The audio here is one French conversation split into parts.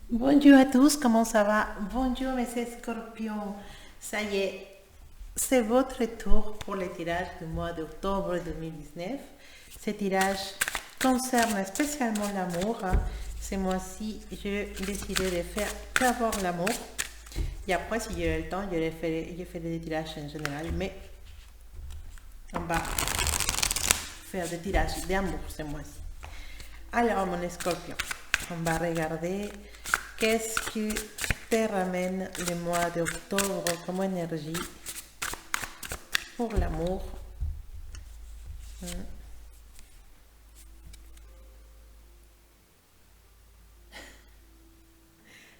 Bonjour à tous, comment ça va? Bonjour, messieurs Scorpions. Ça y est, c'est votre tour pour le tirage du mois d'octobre 2019. Ce tirage concerne spécialement l'amour. Ce mois-ci, j'ai décidé de faire qu'avoir l'amour. Et après, si j'ai le temps, je ferai des tirages en général, mais on va faire des tirages d'amour ce mois-ci. Alors, mon scorpion, on va regarder qu'est-ce qui te ramène le mois d'octobre comme énergie pour l'amour.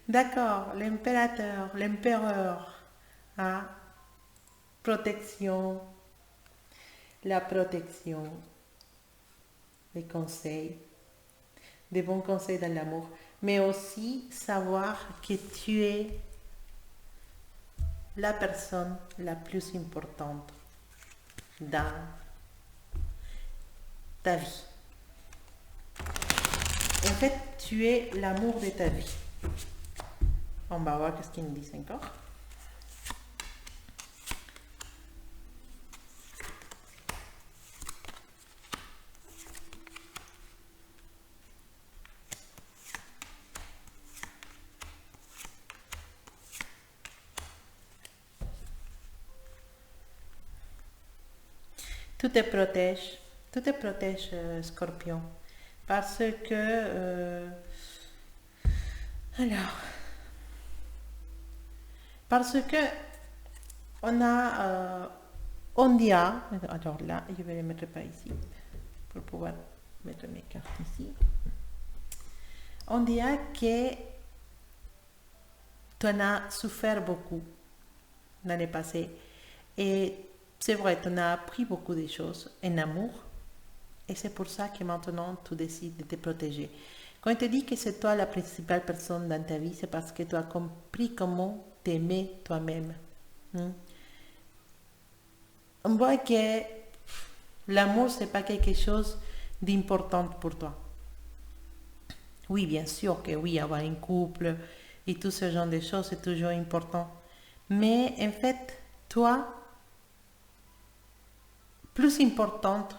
D'accord, l'empereur, hein, protection, la protection, les conseils, des bons conseils dans l'amour, mais aussi savoir que tu es la personne la plus importante dans ta vie. En fait, tu es l'amour de ta vie. On va voir ce qu'ils nous disent encore. Tout te protège, Scorpion, parce que alors, parce que on dit, alors là, je vais les mettre par ici pour pouvoir mettre mes cartes ici. On dirait que tu en as souffert beaucoup l'année passée et c'est vrai, tu en as appris beaucoup de choses en amour et c'est pour ça que maintenant tu décides de te protéger. Quand on te dit que c'est toi la principale personne dans ta vie, c'est parce que tu as compris comment t'aimer toi-même. Hmm. On voit que l'amour, c'est pas quelque chose d'important pour toi. Oui, bien sûr que oui, avoir un couple et tout ce genre de choses, c'est toujours important. Mais en fait, toi, plus importante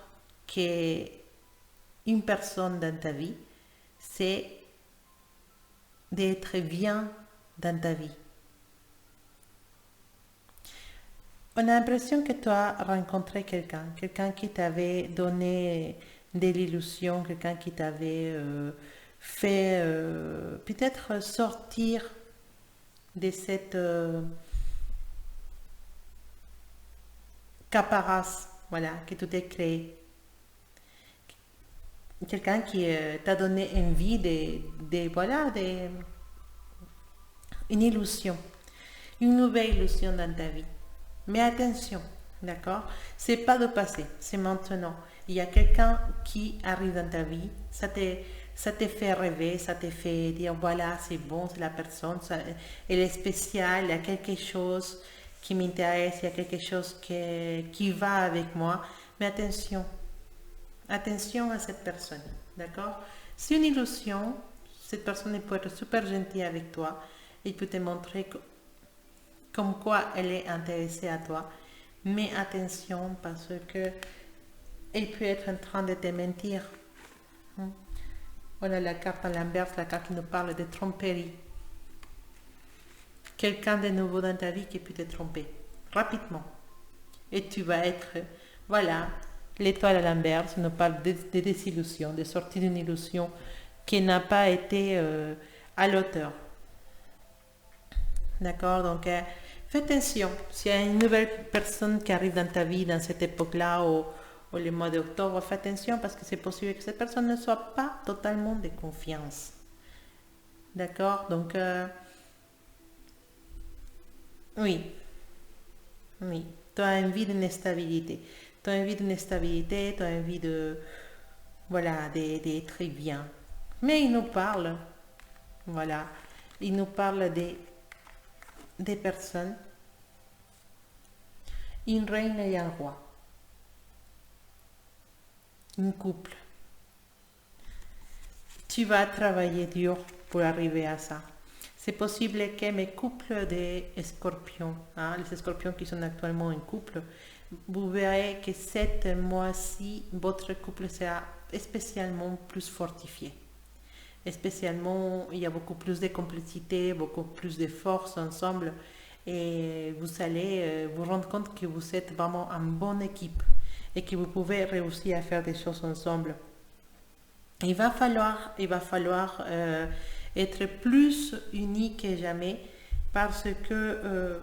qu'une personne dans ta vie, c'est d'être bien dans ta vie. On a l'impression que tu as rencontré quelqu'un qui t'avait donné de l'illusion, quelqu'un qui t'avait fait peut-être sortir de cette caparace, voilà, que tu t'es créé. Quelqu'un qui t'a donné envie voilà, une illusion, une nouvelle illusion dans ta vie. Mais attention, d'accord? C'est pas de passé, c'est maintenant. Il y a quelqu'un qui arrive dans ta vie, ça te fait rêver, ça te fait dire voilà, c'est bon, c'est la personne, elle est spéciale, il y a quelque chose qui m'intéresse, il y a quelque chose qui va avec moi. Mais attention, attention à cette personne, d'accord? C'est une illusion, cette personne peut être super gentille avec toi, il peut te montrer comme quoi elle est intéressée à toi, mais attention parce que elle peut être en train de te mentir. Hmm. Voilà la carte à l'inverse, la carte qui nous parle de tromperie. Quelqu'un de nouveau dans ta vie qui peut te tromper rapidement. Et tu vas être, voilà, l'étoile à l'inverse nous parle de désillusion, de sortie d'une illusion qui n'a pas été à l'auteur. D'accord? Donc, fais attention. S'il y a une nouvelle personne qui arrive dans ta vie dans cette époque-là ou le mois d'octobre, fais attention parce que c'est possible que cette personne ne soit pas totalement de confiance. D'accord? Donc, oui, oui. Tu as envie d'une stabilité. Tu as envie d'une stabilité, tu as envie de, voilà, d'être bien. Mais il nous parle, voilà, il nous parle des personnes, une reine et un roi, un couple. Tu vas travailler dur pour arriver à ça. C'est possible que mes couples de scorpions, hein, les scorpions qui sont actuellement en couple, vous verrez que cette mois-ci, votre couple sera spécialement plus fortifié. Spécialement, il y a beaucoup plus de complicité, beaucoup plus de force ensemble et vous allez vous rendre compte que vous êtes vraiment une bonne équipe et que vous pouvez réussir à faire des choses ensemble. Il va falloir être plus unis que jamais parce que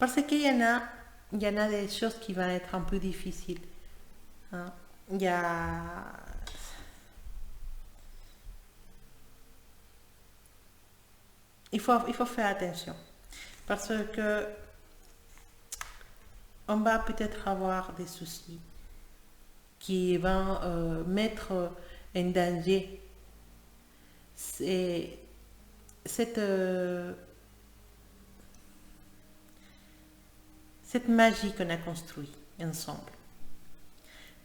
il y en a des choses qui vont être un peu difficiles. Hein. Il y a il faut faire attention parce que on va peut-être avoir des soucis qui vont mettre en danger cette magie qu'on a construite ensemble.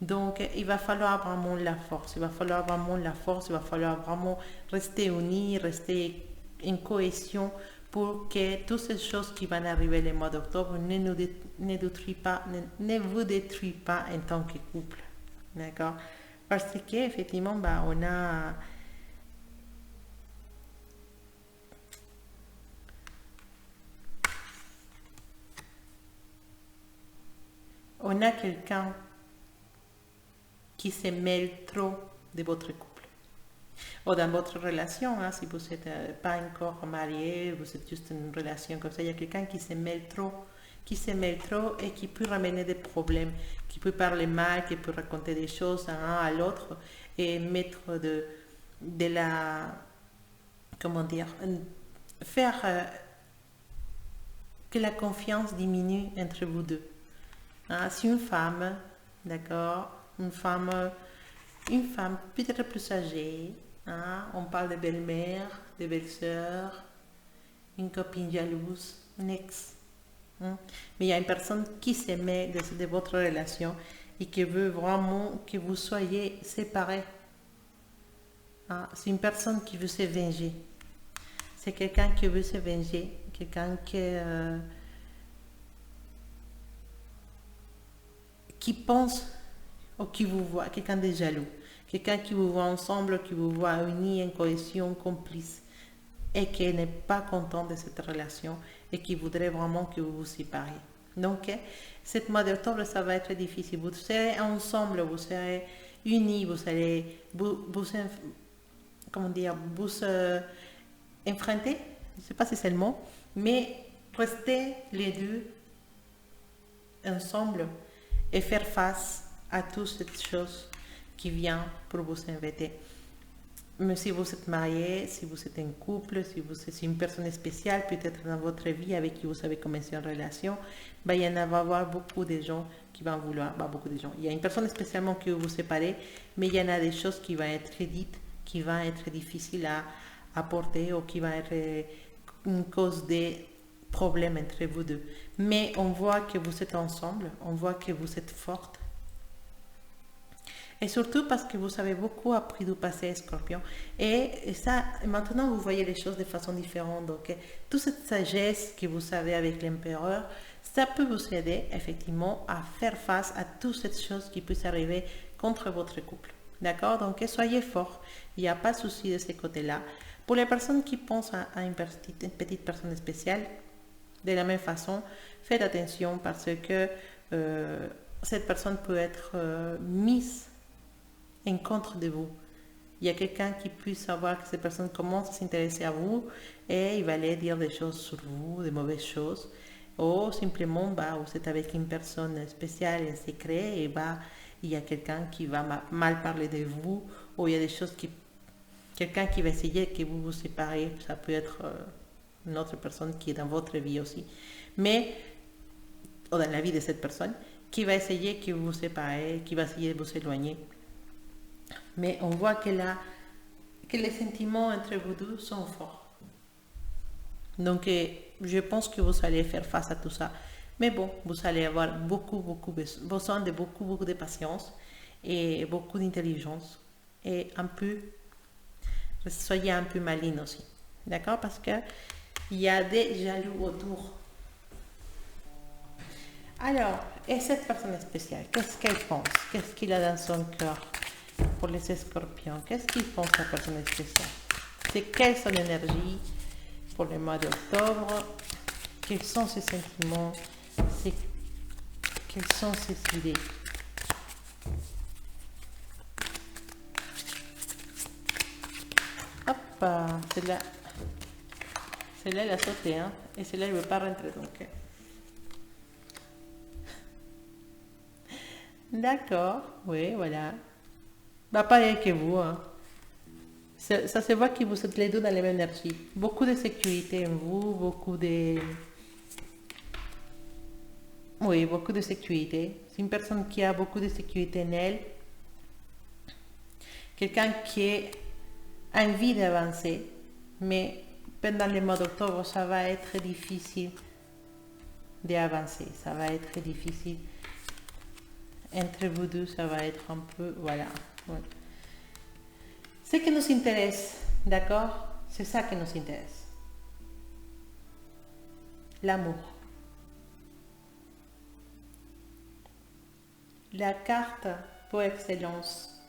Donc, il va falloir vraiment la force, il va falloir vraiment rester unis, rester en cohésion pour que toutes ces choses qui vont arriver le mois d'octobre ne vous détruisent pas en tant que couple. D'accord? Parce qu'effectivement, on a quelqu'un qui se mêle trop de votre couple ou dans votre relation, hein, si vous n'êtes pas encore marié, vous êtes juste une relation comme ça, il y a quelqu'un qui se mêle trop et qui peut ramener des problèmes, qui peut parler mal, qui peut raconter des choses à un à l'autre et mettre de la, comment dire, faire que la confiance diminue entre vous deux. Hein, si une femme, d'accord, une femme peut-être plus âgée, hein, on parle de belle-mère, de belle-sœur, une copine jalouse, un ex. Hein. Mais il y a une personne qui s'aimait de votre relation et qui veut vraiment que vous soyez séparés. Hein. C'est une personne qui veut se venger. C'est quelqu'un qui veut se venger, quelqu'un qui pense ou qui vous voit, quelqu'un de jaloux, quelqu'un qui vous voit ensemble, qui vous voit unis en cohésion, complice, et qui n'est pas content de cette relation et qui voudrait vraiment que vous vous sépariez. Donc, cette mois d'octobre, ça va être difficile. Vous serez ensemble, vous serez unis, vous allez enfrenter, je ne sais pas si c'est le mot, mais restez les deux ensemble et faire face à toutes ces choses qui viennent pour vous inviter. Mais si vous êtes marié, si vous êtes en couple, si vous êtes une personne spéciale peut-être dans votre vie avec qui vous avez commencé une relation, il y en va avoir beaucoup de gens qui vont vouloir, beaucoup de gens. Il y a une personne spécialement qui vous séparer, mais il y en a des choses qui vont être dites, qui vont être difficiles à porter ou qui vont être une cause de problèmes entre vous deux. Mais on voit que vous êtes ensemble, on voit que vous êtes forte. Et surtout parce que vous avez beaucoup appris du passé, Scorpion. Et ça, maintenant, vous voyez les choses de façon différente. Donc, toute cette sagesse que vous avez avec l'empereur, ça peut vous aider, effectivement, à faire face à toutes ces choses qui peuvent arriver contre votre couple. D'accord? Donc, soyez forts. Il n'y a pas de souci de ce côté-là. Pour les personnes qui pensent à une petite personne spéciale, de la même façon, faites attention parce que cette personne peut être mise en contre de vous. Il y a quelqu'un qui puisse savoir que cette personne commence à s'intéresser à vous et il va aller dire des choses sur vous, des mauvaises choses. Ou simplement, vous êtes avec une personne spéciale en secret et il y a quelqu'un qui va mal parler de vous ou il y a des choses quelqu'un qui va essayer que vous vous séparez. Ça peut être une autre personne qui est dans votre vie aussi. Mais, ou dans la vie de cette personne, qui va essayer que vous vous séparez, qui va essayer de vous éloigner. Mais on voit que les sentiments entre vous deux sont forts. Donc, je pense que vous allez faire face à tout ça. Mais bon, vous allez avoir besoin de beaucoup de patience et beaucoup d'intelligence. Et soyez un peu malin aussi. D'accord? Parce que il y a des jaloux autour. Alors, et cette personne spéciale, qu'est-ce qu'elle pense? Qu'est-ce qu'il a dans son cœur pour les scorpions? Qu'est-ce qu'il pense la personne spéciale? C'est quelle son énergie pour le mois d'octobre? Quels sont ses sentiments? Quelles sont ses idées? Hop, celle-là, elle a sauté, hein, et celle-là, elle ne veut pas rentrer, donc. D'accord, oui, voilà. Bah, pareil que vous, hein. Ça se voit que vous êtes les deux dans la même énergie. Beaucoup de sécurité en vous, beaucoup de... Oui, beaucoup de sécurité. C'est une personne qui a beaucoup de sécurité en elle. Quelqu'un qui a envie d'avancer, mais pendant le mois d'octobre, ça va être difficile d'avancer. Ça va être difficile. Entre vous deux, ça va être un peu... Voilà. Ouais. Ce qui nous intéresse, d'accord? C'est ça qui nous intéresse. L'amour. La carte pour excellence,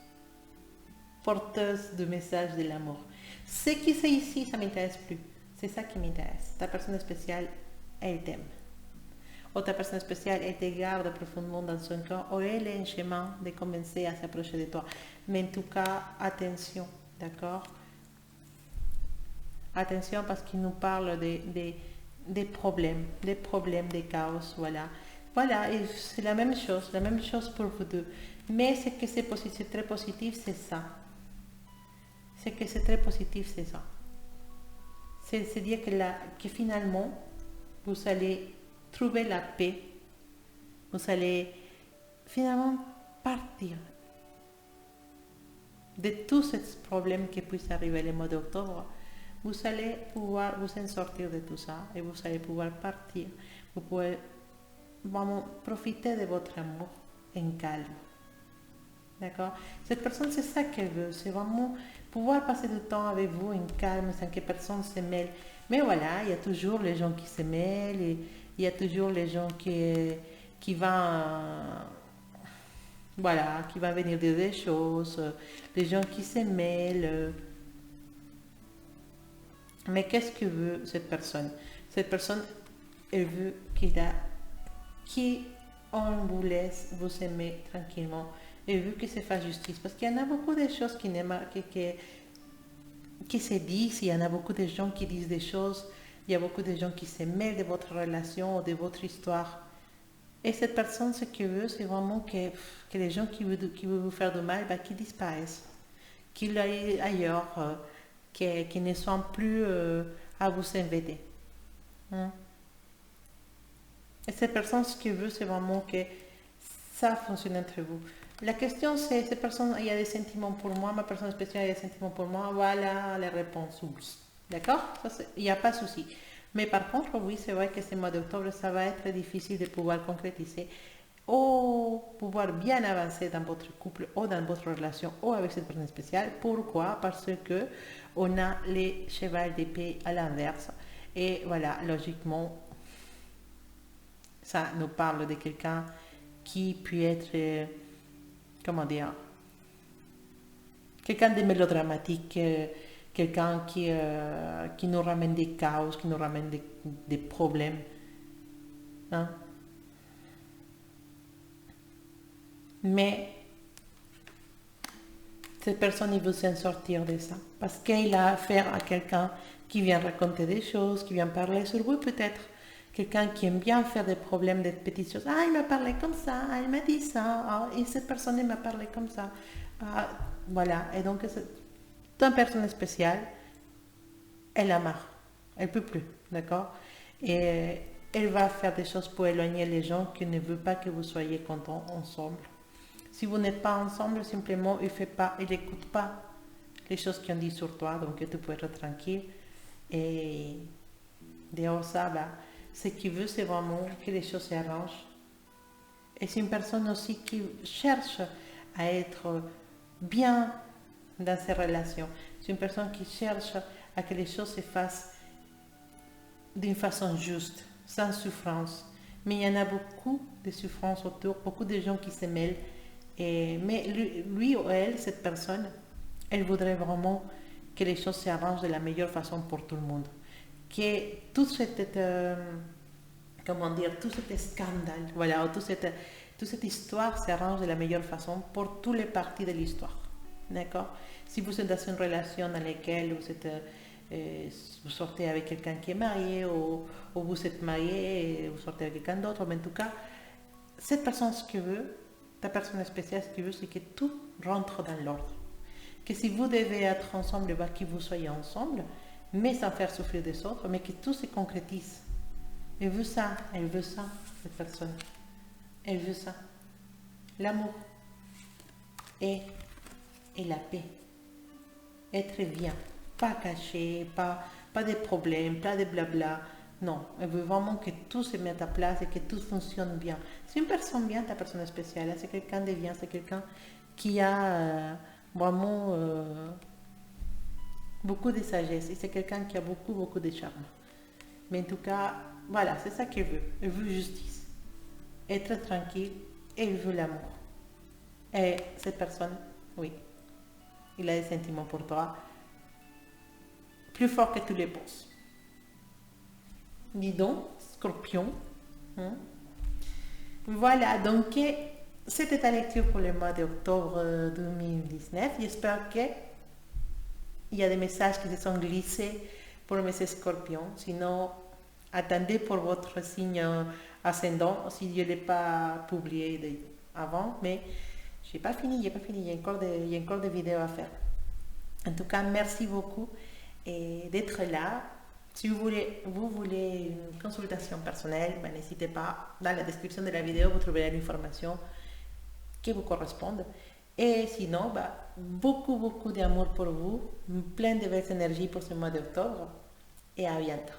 porteuse de message de l'amour. Ce qui c'est ici, ça ne m'intéresse plus. C'est ça qui m'intéresse. Ta personne spéciale, elle t'aime. Ou ta personne spéciale, elle te garde profondément dans son cœur, ou elle est en chemin de commencer à s'approcher de toi. Mais en tout cas, attention, d'accord? Attention parce qu'il nous parle des problèmes, des chaos, voilà. Voilà, et c'est la même chose pour vous deux. Mais ce que c'est très positif, c'est ça. Ce que c'est très positif, c'est ça. C'est dire que finalement, vous allez trouver la paix. Vous allez finalement partir de tous ces problèmes qui puissent arriver le mois d'octobre. Vous allez pouvoir vous en sortir de tout ça et vous allez pouvoir partir. Vous pouvez vraiment profiter de votre amour en calme. D'accord? Cette personne, c'est ça qu'elle veut. C'est vraiment pouvoir passer du temps avec vous en calme sans que personne se mêle. Mais voilà, il y a toujours les gens qui se mêlent et il y a toujours les gens qui vont, voilà, qui vont venir dire des choses, les gens qui se mêlent. Mais qu'est-ce que veut cette personne? Cette personne, elle veut qu'on vous laisse vous aimer tranquillement et veut que se fasse justice. Parce qu'il y en a beaucoup de choses qui se disent, il y en a beaucoup de gens qui disent des choses, il y a beaucoup de gens qui se mêlent de votre relation ou de votre histoire. Et cette personne, ce qu'elle veut, c'est vraiment que les gens qui veulent vous faire du mal, bah, qu'ils disparaissent, qu'ils aillent ailleurs, qu'ils ne soient plus à vous embêter. Hein? Et cette personne, ce qu'elle veut, c'est vraiment que ça fonctionne entre vous. La question, c'est, cette personne, il y a des sentiments pour moi, ma personne spéciale, il y a des sentiments pour moi, voilà la réponse, oui. D'accord? Il n'y a pas de souci. Mais par contre, oui, c'est vrai que ce mois d'octobre, ça va être difficile de pouvoir concrétiser ou pouvoir bien avancer dans votre couple ou dans votre relation ou avec cette personne spéciale. Pourquoi? Parce que on a les chevals d'épée à l'inverse. Et voilà, logiquement, ça nous parle de quelqu'un qui peut être, comment dire, quelqu'un de mélodramatique, quelqu'un qui nous ramène des chaos, qui nous ramène des problèmes. Hein? Mais cette personne, il veut s'en sortir de ça. Parce qu'il a affaire à quelqu'un qui vient raconter des choses, qui vient parler sur vous peut-être. Quelqu'un qui aime bien faire des problèmes, des petites choses. Ah, il m'a parlé comme ça, ah, il m'a dit ça, ah, et cette personne m'a parlé comme ça. Ah, voilà, et donc cette personne spéciale, elle a marre, elle ne peut plus, d'accord? Et elle va faire des choses pour éloigner les gens qui ne veulent pas que vous soyez contents ensemble. Si vous n'êtes pas ensemble, simplement, il n'écoute pas les choses qu'on dit sur toi, donc tu peux être tranquille. Et dehors ça, bah, ce qu'il veut, c'est vraiment que les choses s'arrangent. Et c'est une personne aussi qui cherche à être bien dans ses relations. C'est une personne qui cherche à que les choses se fassent d'une façon juste, sans souffrance. Mais il y en a beaucoup de souffrances autour, beaucoup de gens qui se mêlent. Mais lui ou elle, cette personne, elle voudrait vraiment que les choses s'arrangent de la meilleure façon pour tout le monde. Que tout cet, comment dire, tout cet scandale, voilà, toute cette histoire s'arrange de la meilleure façon pour tous les parties de l'histoire. D'accord? Si vous êtes dans une relation dans laquelle vous sortez avec quelqu'un qui est marié ou vous êtes marié et vous sortez avec quelqu'un d'autre, mais en tout cas, cette personne, ce qu'elle veut, ta personne spéciale, ce qu'elle veut, c'est que tout rentre dans l'ordre. Que si vous devez être ensemble, bah, que vous soyez ensemble, mais sans faire souffrir des autres, mais que tout se concrétise. Elle veut ça, cette personne. Elle veut ça. L'amour et la paix. Être bien, pas caché, pas de problèmes, pas de blabla. Non, elle veut vraiment que tout se mette à place et que tout fonctionne bien. C'est une personne bien, ta personne spéciale. C'est quelqu'un de bien, c'est quelqu'un qui a vraiment beaucoup de sagesse et c'est quelqu'un qui a beaucoup de charme. Mais en tout cas, voilà, c'est ça qu'elle veut. Elle veut justice, être tranquille et elle veut l'amour. Et cette personne, oui, il a des sentiments pour toi plus forts que tu les penses. Dis donc, Scorpion. Voilà, donc c'était ta lecture pour le mois d'octobre 2019. J'espère qu'il y a des messages qui se sont glissés pour mes Scorpions. Sinon, attendez pour votre signe ascendant si je ne l'ai pas publié avant. Mais j'ai pas fini. Il y a encore des vidéos à faire. En tout cas, merci beaucoup d'être là. Si vous voulez une consultation personnelle, ben, n'hésitez pas. Dans la description de la vidéo, vous trouverez l'information qui vous correspond. Et sinon, ben, beaucoup d'amour pour vous, plein de belles énergies pour ce mois d'octobre. Et à bientôt.